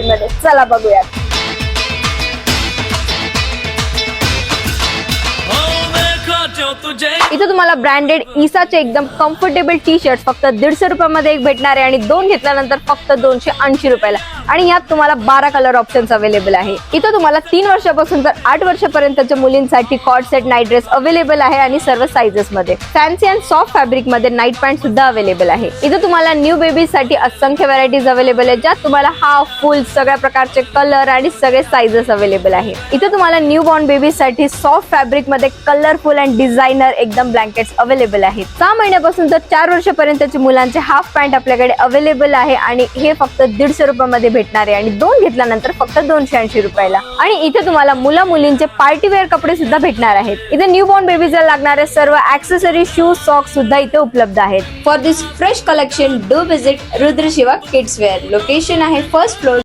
मध्ये चला बघूयात. इथे तुम्हाला ब्रँडेड इसाचे एकदम कम्फर्टेबल टी शर्ट फक्त 150 रुपयामध्ये एक भेटणार आहे आणि दोन घेतल्यानंतर फक्त 280 रुपयाला. आणि यात तुम्हाला 12 कलर ऑप्शन्स अवेलेबल आहे. इथे तुम्हाला 3 वर्षापासून तर 8 वर्षापर्यंतच्या मुलींसाठी cord set night dress available आहे आणि सर्व साइजेस मध्ये. फॅन्सी अँड सॉफ्ट फॅब्रिक मध्ये नाईट पॅन्ट सुद्धा अवेलेबल आहे. इथे तुम्हाला न्यू बेबीज साठी असंख्य व्हरायटीज अवेलेबल आहेत, ज्यात तुम्हाला हाफ फुल सगळ्या प्रकारचे कलर आणि सगळे साइजेस अवेलेबल आहे. इथे तुम्हाला न्यू बॉर्न बेबीज साठी सॉफ्ट फॅब्रिक मध्ये कलरफुल अँड डिझायनर एकदम ब्लँकेट्स अवेलेबल आहेत. 6 महिन्यापासून तर 4 वर्षापर्यंतच्या मुलांचे हाफ पॅन्ट आपल्याकडे अवेलेबल आहे आणि हे फक्त 150 रुपयामध्ये भेटणार आहे आणि दोन घेतल्यानंतर फक्त 280 रुपयाला. आणि इथे तुम्हाला मुला मुलींचे पार्टी वेअर कपडे सुद्धा भेटणार आहेत. इथे न्यू बॉर्न बेबीजला लागणारे सर्व ऍक्सेसरी शूज सॉक्स सुद्धा इथे उपलब्ध आहेत. For this fresh collection do visit Rudra Shiva kids wear. Location आहे फर्स्ट फ्लोर